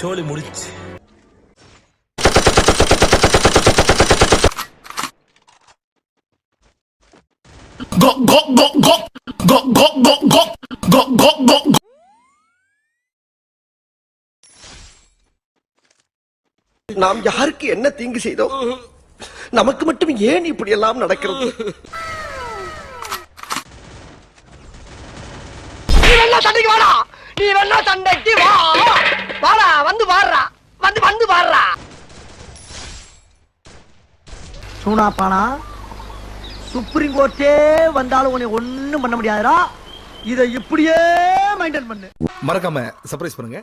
சோலி முடிச்சு. நாம் யாருக்கு என்ன தீங்கு செய்தோம்? நமக்கு மட்டும் ஏன் இப்படி எல்லாம் நடக்கிறது? நீ வேணா சண்டைக்கு வாடா, நீ வேணா சண்டைக்கு வா, வாடா, வந்து பாடுறா, வந்து பாடுறா. சூனாப்பானா, சுப்ரீம் கோர்ட்டே வந்தாலும் உன்னை ஒண்ணும் பண்ண முடியாதுடா. இதை இப்படியே மெயின்டைன் பண்ணு. மறக்காம சர்ப்ரைஸ் பண்ணுங்க.